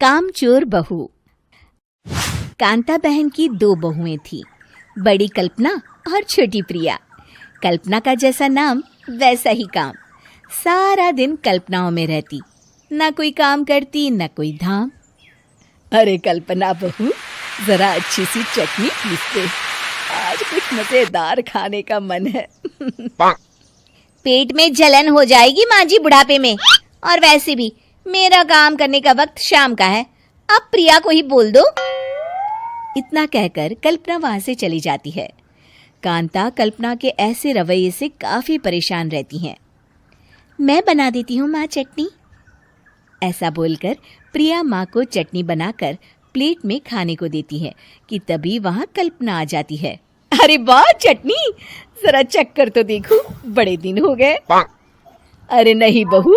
कामचोर बहू। कांता बहन की 2 बहुएं थी, बड़ी कल्पना और छोटी प्रिया। कल्पना का जैसा नाम वैसा ही काम। सारा दिन कल्पनाओं में रहती, ना कोई काम करती न कोई धाम। अरे कल्पना बहू, जरा अच्छी सी चटनी पीस दे, आज कुछ मजेदार खाने का मन है। पेट में जलन हो जाएगी माँ जी बुढ़ापे में, और वैसे भी मेरा काम करने का वक्त शाम का है, अब प्रिया को ही बोल दो। इतना कहकर कल्पना वहां से चली जाती है। कांता कल्पना के ऐसे रवैये से काफी परेशान रहती हैं। मैं बना देती हूँ माँ चटनी, ऐसा बोलकर प्रिया माँ को चटनी बनाकर प्लेट में खाने को देती है कि तभी वहां कल्पना आ जाती है। अरे वाह चटनी, जरा चख कर तो देखो, बड़े दिन हो गए। अरे नहीं बहू,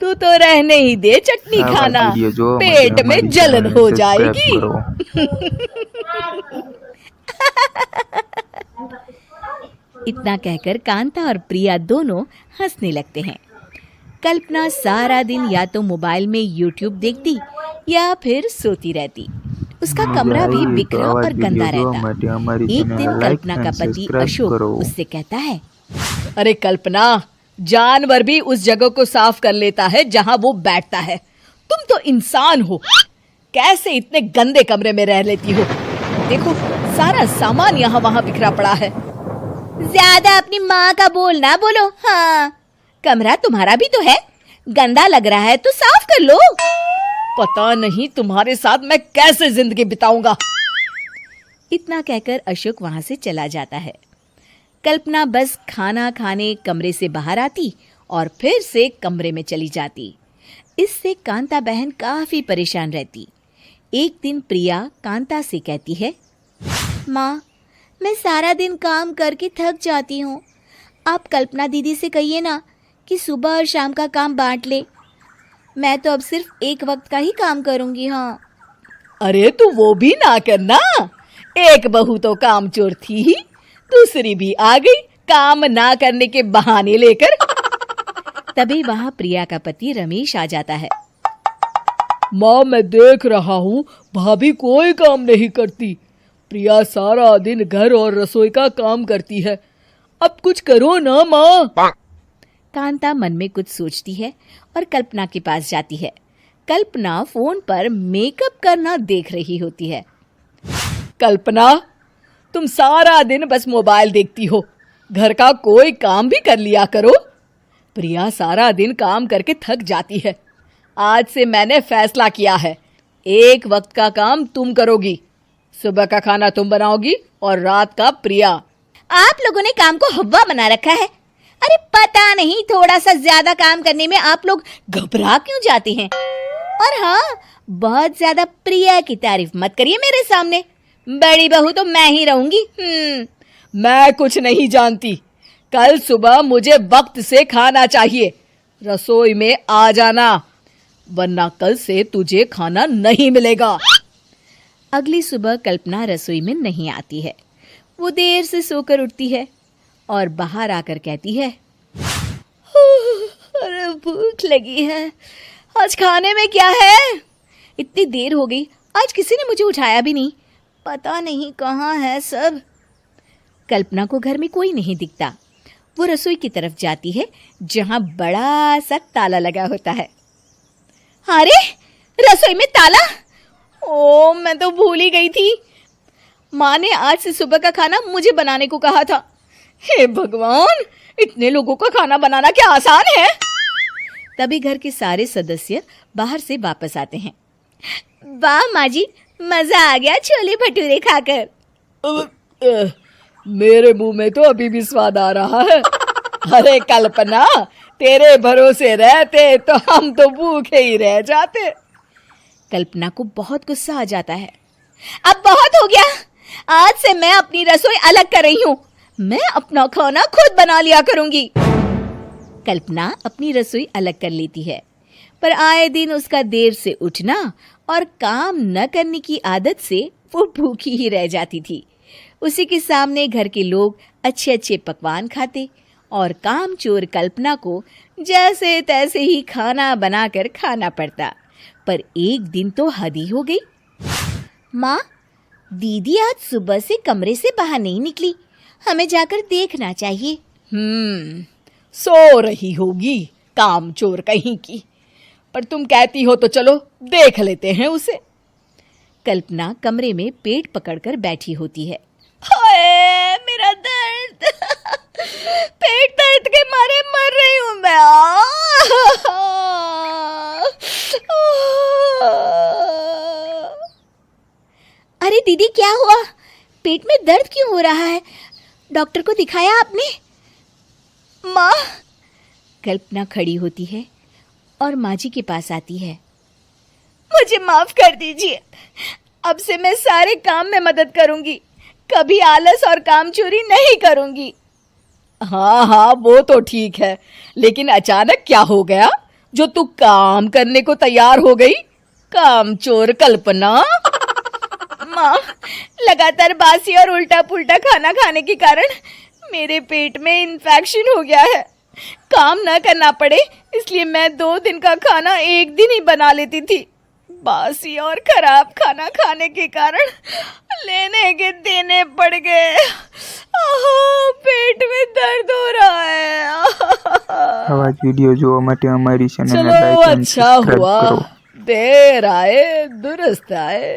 तू तो रहने ही दे चटनी खाना, पेट में जलन हो जाएगी। इतना कहकर कांता और प्रिया दोनों हंसने लगते हैं। कल्पना सारा दिन या तो मोबाइल में YouTube देखती या फिर सोती रहती। उसका कमरा भी बिखरा और गंदा रहता। एक दिन कल्पना का पति अशोक उससे कहता है, अरे कल्पना, जानवर भी उस जगह को साफ कर लेता है जहां वो बैठता है, तुम तो इंसान हो, कैसे इतने गंदे कमरे में रह लेती हो? देखो सारा सामान यहाँ वहाँ बिखरा पड़ा है। ज्यादा अपनी माँ का बोल ना बोलो। हाँ, कमरा तुम्हारा भी तो है, गंदा लग रहा है तो साफ कर लो। पता नहीं तुम्हारे साथ मैं कैसे जिंदगी बिताऊंगा। इतना कहकर अशोक वहां से चला जाता है। कल्पना बस खाना खाने कमरे से बाहर आती और फिर से कमरे में चली जाती। इससे कांता बहन काफी परेशान रहती। एक दिन प्रिया कांता से कहती है, माँ, मैं सारा दिन काम करके थक जाती हूँ, आप कल्पना दीदी से कहिए ना कि सुबह और शाम का काम बांट ले, मैं तो अब सिर्फ एक वक्त का ही काम करूँगी। हाँ। अरे तू वो भी ना करना, एक बहू तो कामचोर थी ही, दूसरी भी आ गई काम ना करने के बहाने लेकर। तभी वहां प्रिया का पति रमेश आ जाता है। माँ, मैं देख रहा हूँ भाभी कोई काम नहीं करती, प्रिया सारा दिन घर और रसोई का काम करती है, अब कुछ करो ना माँ। कांता मन में कुछ सोचती है और कल्पना के पास जाती है। कल्पना फोन पर मेकअप करना देख रही होती है। कल्पना, तुम सारा दिन बस मोबाइल देखती हो, घर का कोई काम भी कर लिया करो। प्रिया सारा दिन काम करके थक जाती है, आज से मैंने फैसला किया है, एक वक्त का काम तुम करोगी, सुबह का खाना तुम बनाओगी और रात का प्रिया। आप लोगों ने काम को हव्वा बना रखा है। अरे पता नहीं थोड़ा सा ज्यादा काम करने में आप लोग घबरा क्यों जाते हैं। और हाँ, बहुत ज्यादा प्रिया की तारीफ मत करिए मेरे सामने, बड़ी बहू तो मैं ही रहूंगी। मैं कुछ नहीं जानती, कल सुबह मुझे वक्त से खाना चाहिए, रसोई में आ जाना, वरना कल से तुझे खाना नहीं मिलेगा। अगली सुबह कल्पना रसोई में नहीं आती है। वो देर से सोकर उठती है और बाहर आकर कहती है, अरे भूख लगी है, आज खाने में क्या है? इतनी देर हो गई, आज किसी ने मुझे उठाया भी नहीं, पता नहीं कहाँ है सब। कल्पना को घर में कोई नहीं दिखता। वो रसोई की तरफ जाती है जहां बड़ा सा ताला लगा होता है। अरे रसोई में ताला! ओ, मैं तो भूल ही गई थी। माँ ने आज से सुबह का खाना मुझे बनाने को कहा था। हे भगवान, इतने लोगों का खाना बनाना क्या आसान है? तभी घर के सारे सदस्य बाहर से वापस आते हैं। वाह माँ जी, मजा आ गया छोले भटूरे खाकर। मेरे मुंह में तो अभी भी स्वाद आ रहा है। अरे कल्पना, तेरे भरोसे रहते तो हम तो भूखे ही रह जाते। कल्पना को बहुत गुस्सा आ जाता है। अब बहुत हो गया, आज से मैं अपनी रसोई अलग कर रही हूँ, मैं अपना खाना खुद बना लिया करूंगी। कल्पना अपनी रसोई अलग कर लेती है, पर आए दिन उसका देर से उठना और काम न करने की आदत से वो भूखी ही रह जाती थी। उसी के सामने घर के लोग अच्छे अच्छे पकवान खाते और कामचोर कल्पना को जैसे तैसे ही खाना बनाकर खाना पड़ता। पर एक दिन तो हद ही हो गई। माँ, दीदी आज सुबह से कमरे से बाहर नहीं निकली, हमें जाकर देखना चाहिए। सो रही होगी कामचोर कहीं की, पर तुम कहती हो तो चलो देख लेते हैं उसे। कल्पना कमरे में पेट पकड़कर बैठी होती है। हाय मेरा दर्द, पेट दर्द के मारे मर रही हूं मैं। अरे दीदी, क्या हुआ? पेट में दर्द क्यों हो रहा है? डॉक्टर को दिखाया आपने? माँ, कल्पना खड़ी होती है और माँ जी के पास आती है। मुझे माफ कर दीजिए, अब से मैं सारे काम में मदद करूंगी, कभी आलस और काम चोरी नहीं करूंगी। हाँ, वो तो ठीक है, लेकिन अचानक क्या हो गया जो तू काम करने को तैयार हो गई? कामचोर कल्पना। माँ, लगातार बासी और उल्टा पुल्टा खाना खाने के कारण मेरे पेट में इन्फेक्शन हो गया है। काम न करना पड़े इसलिए मैं 2 दिन का खाना एक दिन ही बना लेती थी। बासी और खराब खाना खाने के कारण लेने के देने पड़ गए। पेट में दर्द हो रहा है। આવા જ વિડીયો જોવા માટે અમારી ચેનલને चलो લાઈક અને अच्छा સબસ્ક્રાઇબ हुआ, કરો। देर आए दुरुस्त आए।